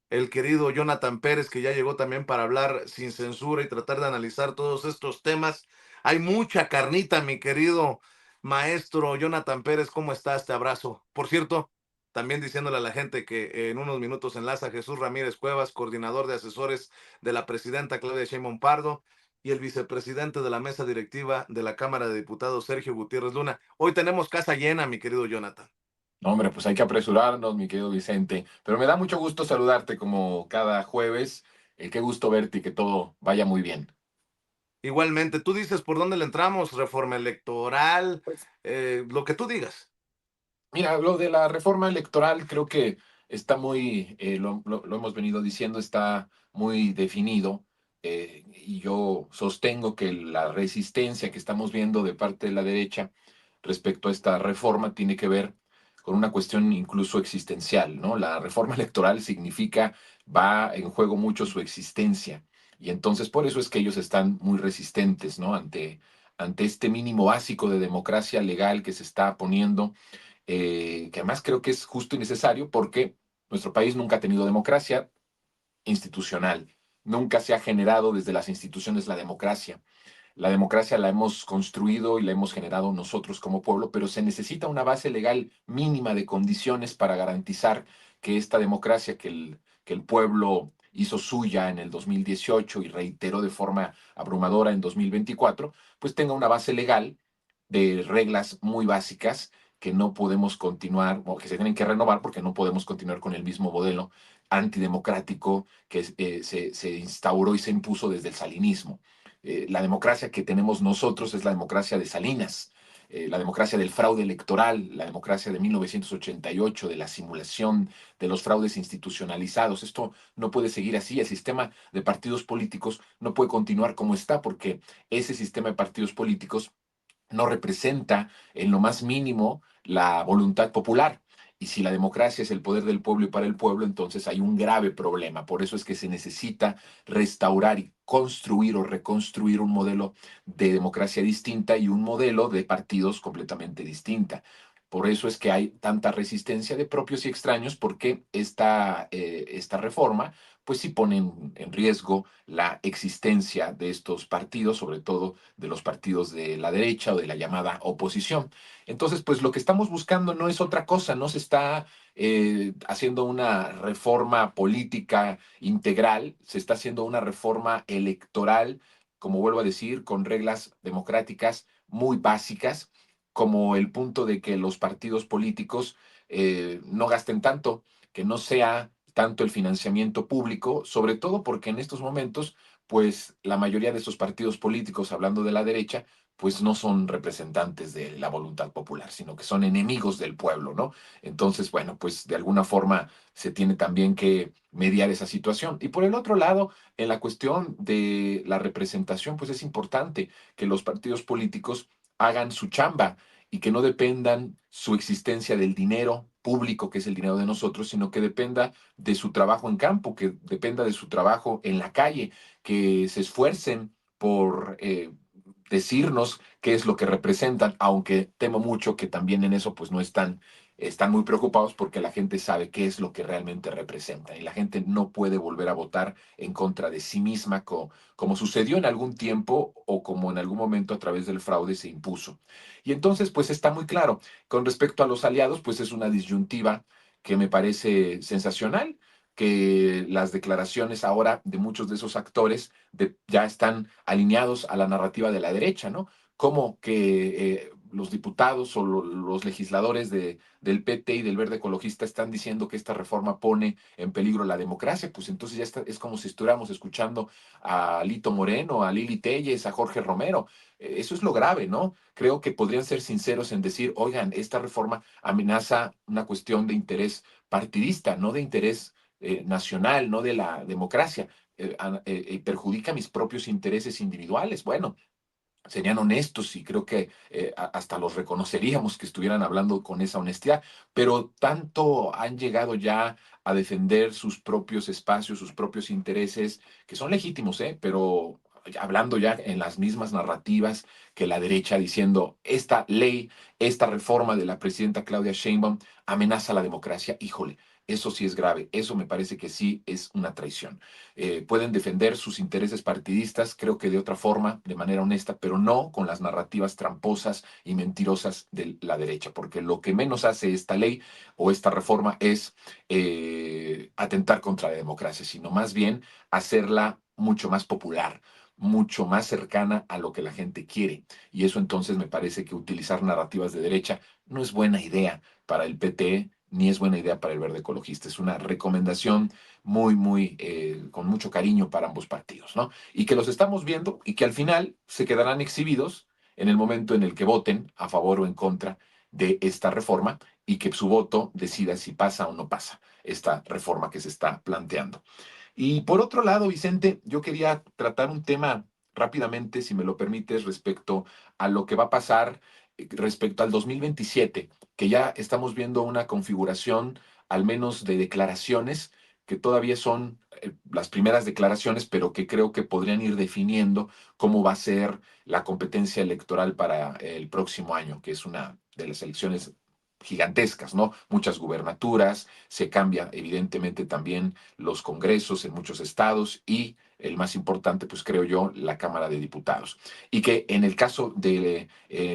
el querido Jonathan Pérez, que ya llegó también para hablar sin censura y tratar de analizar todos estos temas. Hay mucha carnita, mi querido maestro Jonathan Pérez, ¿cómo estás? Te abrazo. Por cierto, también diciéndole a la gente que en unos minutos enlaza Jesús Ramírez Cuevas, coordinador de asesores de la presidenta Claudia Sheinbaum Pardo, y el vicepresidente de la mesa directiva de la Cámara de Diputados, Sergio Gutiérrez Luna. Hoy tenemos casa llena, mi querido Jonathan. No, hombre, pues hay que apresurarnos, mi querido Vicente. Pero me da mucho gusto saludarte como cada jueves. Qué gusto verte y que todo vaya muy bien. Igualmente, tú dices por dónde le entramos, reforma electoral, Pues, lo que tú digas. mira, lo de la reforma electoral creo que está muy, lo hemos venido diciendo, está muy definido. Y yo sostengo que la resistencia que estamos viendo de parte de la derecha respecto a esta reforma tiene que ver con una cuestión incluso existencial, ¿no? La reforma electoral significa, va en juego mucho su existencia. Y entonces por eso es que ellos están muy resistentes, ¿no? Ante este mínimo básico de democracia legal que se está poniendo, que además creo que es justo y necesario porque nuestro país nunca ha tenido democracia institucional, nunca se ha generado desde las instituciones la democracia. La democracia la hemos construido y la hemos generado nosotros como pueblo, pero se necesita una base legal mínima de condiciones para garantizar que esta democracia que el pueblo hizo suya en el 2018 y reiteró de forma abrumadora en 2024, pues tenga una base legal de reglas muy básicas que no podemos continuar o que se tienen que renovar porque no podemos continuar con el mismo modelo antidemocrático que se instauró y se impuso desde el salinismo. La democracia que tenemos nosotros es la democracia de Salinas, la democracia del fraude electoral, la democracia de 1988, de la simulación de los fraudes institucionalizados. Esto no puede seguir así. El sistema de partidos políticos no puede continuar como está porque ese sistema de partidos políticos no representa en lo más mínimo la voluntad popular. Y si la democracia es el poder del pueblo y para el pueblo, entonces hay un grave problema. Por eso es que se necesita restaurar y construir o reconstruir un modelo de democracia distinta y un modelo de partidos completamente distinta. Por eso es que hay tanta resistencia de propios y extraños, porque esta reforma, pues sí pone en riesgo la existencia de estos partidos, sobre todo de los partidos de la derecha o de la llamada oposición. Entonces, pues lo que estamos buscando no es otra cosa, no se está haciendo una reforma política integral, se está haciendo una reforma electoral, como vuelvo a decir, con reglas democráticas muy básicas, como el punto de que los partidos políticos no gasten tanto, que no sea tanto el financiamiento público, sobre todo porque en estos momentos pues la mayoría de esos partidos políticos, hablando de la derecha, pues no son representantes de la voluntad popular, sino que son enemigos del pueblo, ¿no? Entonces, bueno, pues de alguna forma se tiene también que mediar esa situación. Y por el otro lado, en la cuestión de la representación, pues es importante que los partidos políticos hagan su chamba y que no dependan su existencia del dinero público, que es el dinero de nosotros, sino que dependa de su trabajo en campo, que dependa de su trabajo en la calle, que se esfuercen por decirnos qué es lo que representan, aunque temo mucho que también en eso pues no están muy preocupados porque la gente sabe qué es lo que realmente representan y la gente no puede volver a votar en contra de sí misma como sucedió en algún tiempo o como en algún momento a través del fraude se impuso. Y entonces pues está muy claro. Con respecto a los aliados, pues es una disyuntiva que me parece sensacional, que las declaraciones ahora de muchos de esos actores ya están alineados a la narrativa de la derecha, ¿no? Como que los diputados o los legisladores del PT y del Verde Ecologista están diciendo que esta reforma pone en peligro la democracia, pues entonces ya está, es como si estuviéramos escuchando a Lito Moreno, a Lili Telles, a Jorge Romero. Eso es lo grave, ¿no? Creo que podrían ser sinceros en decir, oigan, esta reforma amenaza una cuestión de interés partidista, no de interés nacional, no de la democracia, perjudica mis propios intereses individuales. Bueno, serían honestos y creo que hasta los reconoceríamos que estuvieran hablando con esa honestidad, pero tanto han llegado ya a defender sus propios espacios, sus propios intereses, que son legítimos, pero hablando ya en las mismas narrativas que la derecha diciendo esta ley, esta reforma de la presidenta Claudia Sheinbaum amenaza la democracia. Híjole, Eso sí es grave, eso me parece que sí es una traición. Pueden defender sus intereses partidistas, creo que de otra forma, de manera honesta, pero no con las narrativas tramposas y mentirosas de la derecha, porque lo que menos hace esta ley o esta reforma es atentar contra la democracia, sino más bien hacerla mucho más popular, mucho más cercana a lo que la gente quiere. Y eso entonces me parece que utilizar narrativas de derecha no es buena idea para el PT, ni es buena idea para el Verde Ecologista. Es una recomendación con mucho cariño para ambos partidos, ¿no? Y que los estamos viendo y que al final se quedarán exhibidos en el momento en el que voten a favor o en contra de esta reforma y que su voto decida si pasa o no pasa esta reforma que se está planteando. Y por otro lado, Vicente, yo quería tratar un tema rápidamente, si me lo permites, respecto a lo que va a pasar respecto al 2027, que ya estamos viendo una configuración, al menos de declaraciones, que todavía son las primeras declaraciones, pero que creo que podrían ir definiendo cómo va a ser la competencia electoral para el próximo año, que es una de las elecciones gigantescas, ¿no? Muchas gubernaturas, se cambia evidentemente también los congresos en muchos estados y el más importante, pues creo yo, la Cámara de Diputados. Y que en el caso de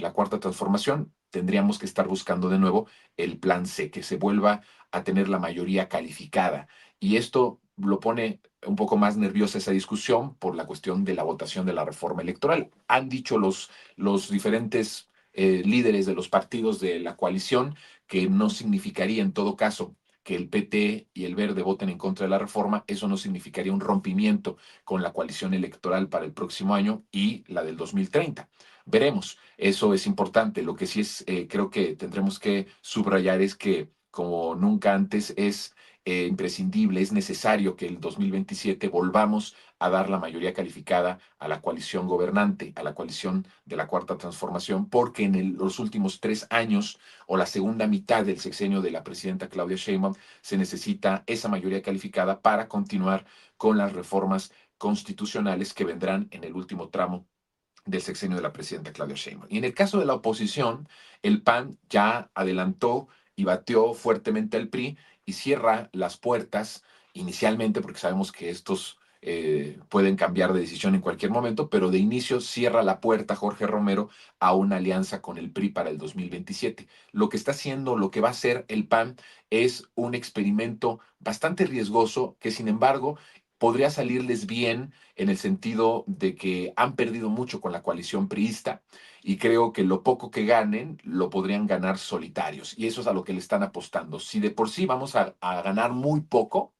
la Cuarta Transformación, tendríamos que estar buscando de nuevo el plan C, que se vuelva a tener la mayoría calificada. Y esto lo pone un poco más nerviosa esa discusión por la cuestión de la votación de la reforma electoral. Han dicho los diferentes líderes de los partidos de la coalición que no significaría en todo caso que el PT y el Verde voten en contra de la reforma, eso no significaría un rompimiento con la coalición electoral para el próximo año y la del 2030. Veremos, eso es importante. Lo que sí es, creo que tendremos que subrayar es que como nunca antes es imprescindible, es necesario que el 2027 volvamos a dar la mayoría calificada a la coalición gobernante, a la coalición de la Cuarta Transformación, porque en los últimos 3 años o la segunda mitad del sexenio de la presidenta Claudia Sheinbaum se necesita esa mayoría calificada para continuar con las reformas constitucionales que vendrán en el último tramo del sexenio de la presidenta Claudia Sheinbaum. Y en el caso de la oposición, el PAN ya adelantó y batió fuertemente al PRI y cierra las puertas inicialmente, porque sabemos que estos pueden cambiar de decisión en cualquier momento, pero de inicio cierra la puerta Jorge Romero a una alianza con el PRI para el 2027. Lo que está haciendo, lo que va a hacer el PAN es un experimento bastante riesgoso que, sin embargo, podría salirles bien en el sentido de que han perdido mucho con la coalición priista y creo que lo poco que ganen lo podrían ganar solitarios y eso es a lo que le están apostando. Si de por sí vamos a ganar muy poco,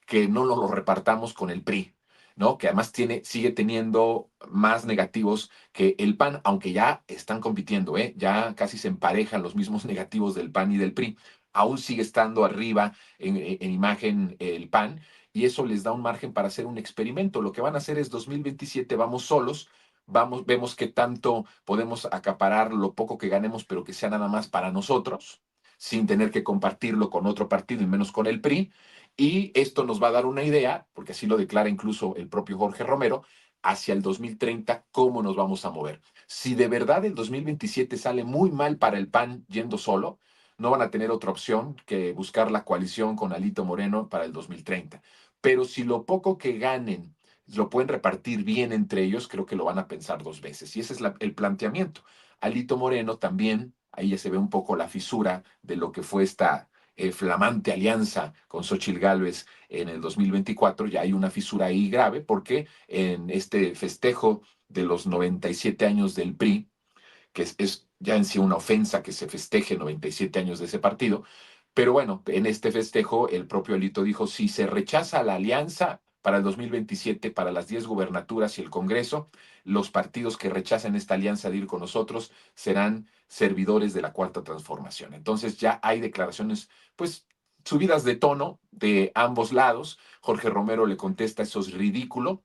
que no nos lo repartamos con el PRI, ¿no? Que además sigue teniendo más negativos que el PAN, aunque ya están compitiendo, ¿eh? Ya casi se emparejan los mismos negativos del PAN y del PRI. Aún sigue estando arriba en imagen el PAN y eso les da un margen para hacer un experimento. Lo que van a hacer es 2027, vamos solos, vemos qué tanto podemos acaparar lo poco que ganemos, pero que sea nada más para nosotros, sin tener que compartirlo con otro partido y menos con el PRI. Y esto nos va a dar una idea, porque así lo declara incluso el propio Jorge Romero, hacia el 2030, cómo nos vamos a mover. Si de verdad el 2027 sale muy mal para el PAN yendo solo, no van a tener otra opción que buscar la coalición con Alito Moreno para el 2030. Pero si lo poco que ganen lo pueden repartir bien entre ellos, creo que lo van a pensar dos veces. Y ese es el planteamiento. Alito Moreno también, ahí ya se ve un poco la fisura de lo que fue esta flamante alianza con Xochitl Gálvez en el 2024, ya hay una fisura ahí grave porque en este festejo de los 97 años del PRI, que es ya en sí una ofensa que se festeje 97 años de ese partido, pero bueno, en este festejo el propio Alito dijo, si se rechaza la alianza para el 2027, para las 10 gubernaturas y el Congreso, los partidos que rechacen esta alianza de ir con nosotros serán servidores de la Cuarta Transformación. Entonces ya hay declaraciones, pues, subidas de tono de ambos lados. Jorge Romero le contesta, eso es ridículo,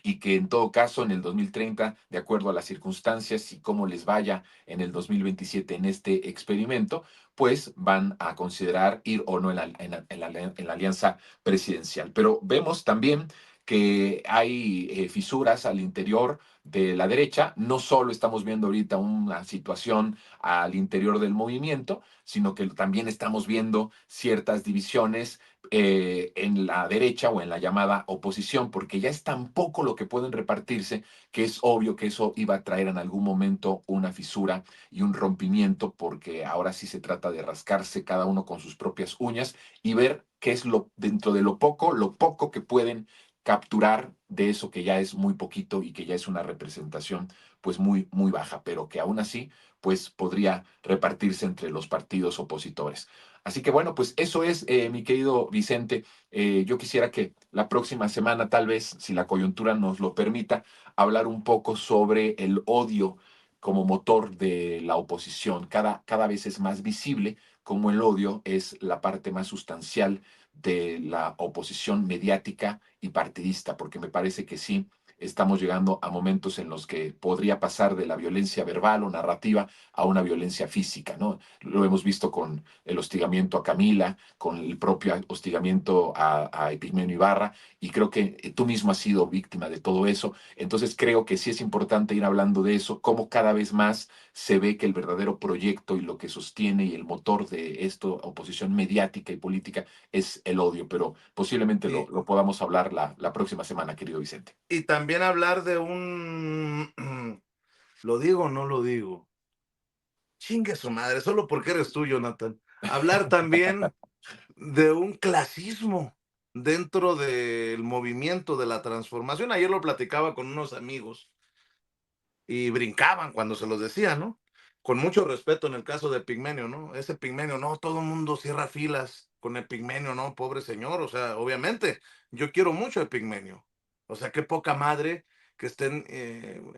y que en todo caso en el 2030, de acuerdo a las circunstancias y cómo les vaya en el 2027 en este experimento, pues van a considerar ir o no en la alianza presidencial. Pero vemos también que hay fisuras al interior de la derecha. No solo estamos viendo ahorita una situación al interior del movimiento, sino que también estamos viendo ciertas divisiones en la derecha o en la llamada oposición, porque ya es tan poco lo que pueden repartirse que es obvio que eso iba a traer en algún momento una fisura y un rompimiento, porque ahora sí se trata de rascarse cada uno con sus propias uñas y ver qué es lo dentro de lo poco que pueden capturar de eso que ya es muy poquito y que ya es una representación pues muy muy baja, pero que aún así pues podría repartirse entre los partidos opositores. Así que bueno, pues eso es, mi querido Vicente. Yo quisiera que la próxima semana, tal vez, si la coyuntura nos lo permita, hablar un poco sobre el odio como motor de la oposición. Cada vez es más visible cómo el odio es la parte más sustancial de la oposición mediática y partidista, porque me parece que sí, estamos llegando a momentos en los que podría pasar de la violencia verbal o narrativa a una violencia física, ¿no? Lo hemos visto con el hostigamiento a Camila, con el propio hostigamiento a Epigmenio Ibarra, y creo que tú mismo has sido víctima de todo eso. Entonces creo que sí es importante ir hablando de eso, cómo cada vez más se ve que el verdadero proyecto y lo que sostiene y el motor de esto, oposición mediática y política, es el odio, pero posiblemente Y, lo podamos hablar la próxima semana, querido Vicente. y también hablar de un, ¿lo digo o no lo digo? Chingue su madre, solo porque eres tú, Jonathan. Hablar también de un clasismo dentro del movimiento de la transformación. Ayer lo platicaba con unos amigos y brincaban cuando se los decía, ¿no? Con mucho respeto en el caso de Pigmenio, ¿no? Ese Pigmenio, no, todo el mundo cierra filas con el Pigmenio, ¿no? Pobre señor, o sea, obviamente, yo quiero mucho a Pigmenio. O sea, qué poca madre que estén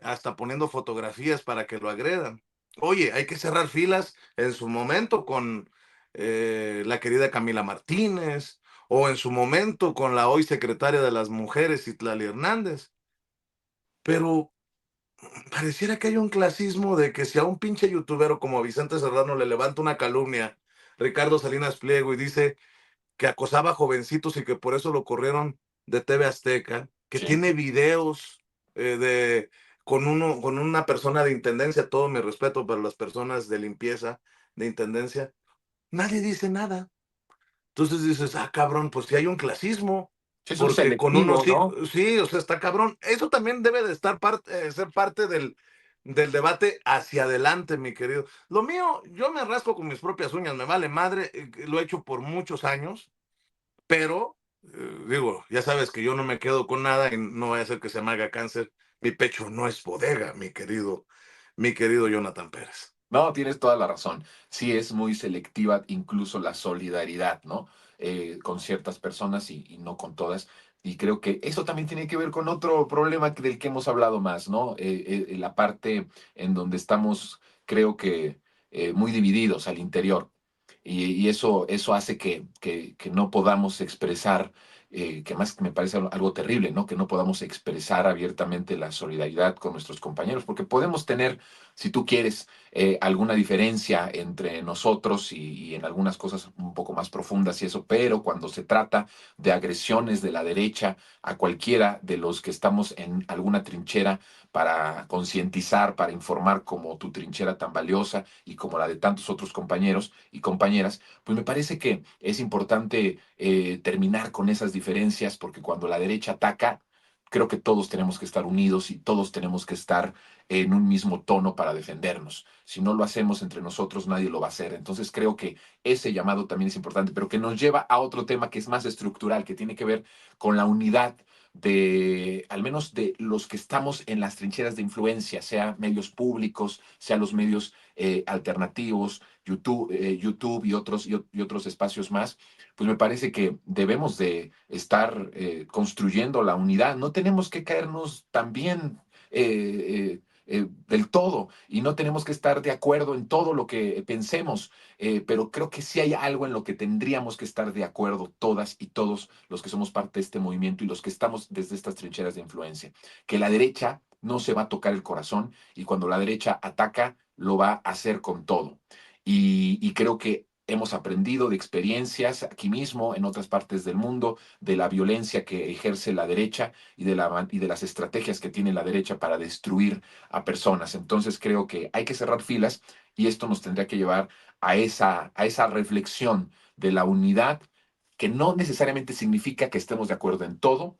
hasta poniendo fotografías para que lo agredan. Oye, hay que cerrar filas en su momento con la querida Camila Martínez o en su momento con la hoy secretaria de las mujeres, Itlali Hernández. Pero pareciera que hay un clasismo de que si a un pinche youtubero como Vicente Serrano le levanta una calumnia, Ricardo Salinas Pliego, y dice que acosaba a jovencitos y que por eso lo corrieron de TV Azteca, que Sí. tiene videos de con una persona de intendencia, todo mi respeto para las personas de limpieza, de intendencia, nadie dice nada. Entonces dices, ah, cabrón, pues si hay un clasismo, Sí, es un porque con unos selectivo, sí, ¿no? sí, o sea, está cabrón. Eso también debe de estar ser parte del debate hacia adelante, mi querido. Lo mío, yo me rasco con mis propias uñas, me vale madre, lo he hecho por muchos años, pero digo, ya sabes que yo no me quedo con nada y no voy a hacer que se me haga cáncer. Mi pecho no es bodega, mi querido Jonathan Pérez. No, tienes toda la razón. Sí es muy selectiva incluso la solidaridad, ¿no? Con ciertas personas y no con todas. Y creo que eso también tiene que ver con otro problema del que hemos hablado más, ¿no? La parte en donde estamos, creo que, muy divididos al interior. Y eso hace que no podamos expresar, que más me parece algo terrible, ¿no? Que no podamos expresar abiertamente la solidaridad con nuestros compañeros, porque podemos tener, si tú quieres, alguna diferencia entre nosotros y en algunas cosas un poco más profundas y eso, pero cuando se trata de agresiones de la derecha a cualquiera de los que estamos en alguna trinchera para concientizar, para informar como tu trinchera tan valiosa y como la de tantos otros compañeros y compañeras, pues me parece que es importante terminar con esas diferencias porque cuando la derecha ataca, creo que todos tenemos que estar unidos y todos tenemos que estar en un mismo tono para defendernos. Si no lo hacemos entre nosotros, nadie lo va a hacer. Entonces creo que ese llamado también es importante, pero que nos lleva a otro tema que es más estructural, que tiene que ver con la unidad de, al menos de los que estamos en las trincheras de influencia, sea medios públicos, sea los medios alternativos, YouTube y otros espacios más, pues me parece que debemos de estar construyendo la unidad. No tenemos que caernos también del todo y no tenemos que estar de acuerdo en todo lo que pensemos, pero creo que sí hay algo en lo que tendríamos que estar de acuerdo todas y todos los que somos parte de este movimiento y los que estamos desde estas trincheras de influencia, que la derecha no se va a tocar el corazón y cuando la derecha ataca lo va a hacer con todo. Y creo que hemos aprendido de experiencias aquí mismo, en otras partes del mundo, de la violencia que ejerce la derecha y de las estrategias que tiene la derecha para destruir a personas. Entonces creo que hay que cerrar filas y esto nos tendría que llevar a esa reflexión de la unidad, que no necesariamente significa que estemos de acuerdo en todo,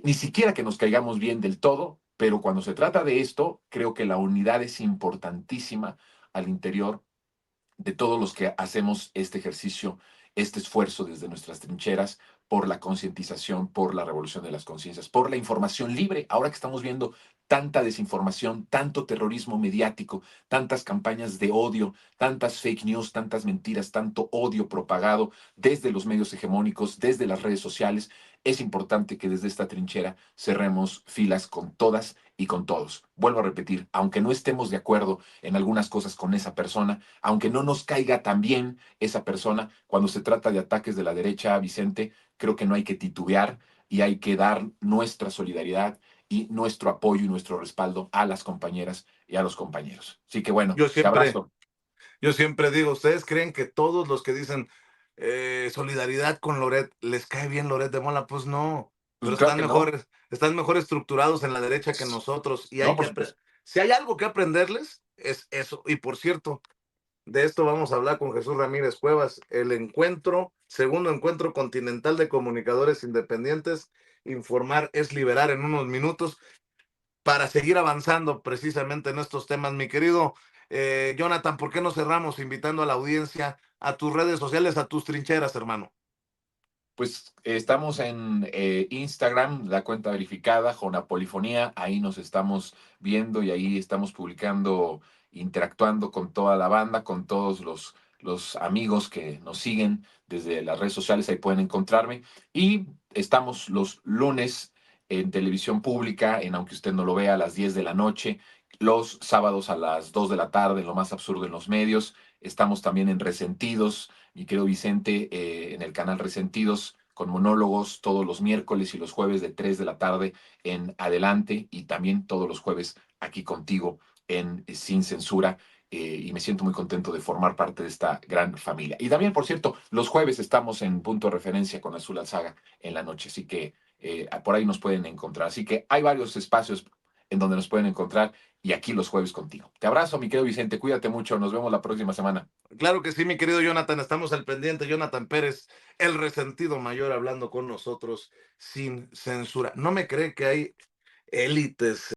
ni siquiera que nos caigamos bien del todo, pero cuando se trata de esto, creo que la unidad es importantísima al interior de todos los que hacemos este ejercicio, este esfuerzo desde nuestras trincheras por la concientización, por la revolución de las conciencias, por la información libre. Ahora que estamos viendo tanta desinformación, tanto terrorismo mediático, tantas campañas de odio, tantas fake news, tantas mentiras, tanto odio propagado desde los medios hegemónicos, desde las redes sociales, es importante que desde esta trinchera cerremos filas con todas y con todos. Vuelvo a repetir, aunque no estemos de acuerdo en algunas cosas con esa persona, aunque no nos caiga tan bien esa persona, cuando se trata de ataques de la derecha, Vicente, creo que no hay que titubear y hay que dar nuestra solidaridad y nuestro apoyo y nuestro respaldo a las compañeras y a los compañeros. Así que bueno, Yo te siempre, abrazo. yo siempre digo, ¿ustedes creen que todos los que dicen solidaridad con Loret, les cae bien Loret de Mola? Pues no, Pues pero claro que no. están mejor estructurados en la derecha que nosotros y No, hay por que, supuesto. si hay algo que aprenderles, es eso. Y por cierto, de esto vamos a hablar con Jesús Ramírez Cuevas, el encuentro, segundo encuentro continental de comunicadores independientes. Informar es liberar en unos minutos para seguir avanzando precisamente en estos temas. Mi querido Jonathan, ¿por qué no cerramos invitando a la audiencia a tus redes sociales, a tus trincheras, hermano? Pues estamos en Instagram, la cuenta verificada, Jonapolifonía, ahí nos estamos viendo y ahí estamos publicando, interactuando con toda la banda, con todos los amigos que nos siguen desde las redes sociales, ahí pueden encontrarme. Y estamos los lunes en televisión pública, en aunque usted no lo vea, a las 10 de la noche, los sábados a las 2 de la tarde, en lo más absurdo en los medios. Estamos también en Resentidos, mi querido Vicente, en el canal Resentidos, con monólogos todos los miércoles y los jueves de 3 de la tarde en adelante y también todos los jueves aquí contigo en Sin Censura. Y me siento muy contento de formar parte de esta gran familia. Y también, por cierto, los jueves estamos en Punto de Referencia con Azul Alzaga en la noche, así que por ahí nos pueden encontrar. Así que hay varios espacios en donde nos pueden encontrar y aquí los jueves contigo. Te abrazo, mi querido Vicente, cuídate mucho, nos vemos la próxima semana. Claro que sí, mi querido Jonathan, estamos al pendiente. Jonathan Pérez, el resentido mayor, hablando con nosotros sin censura. No me cree que hay élites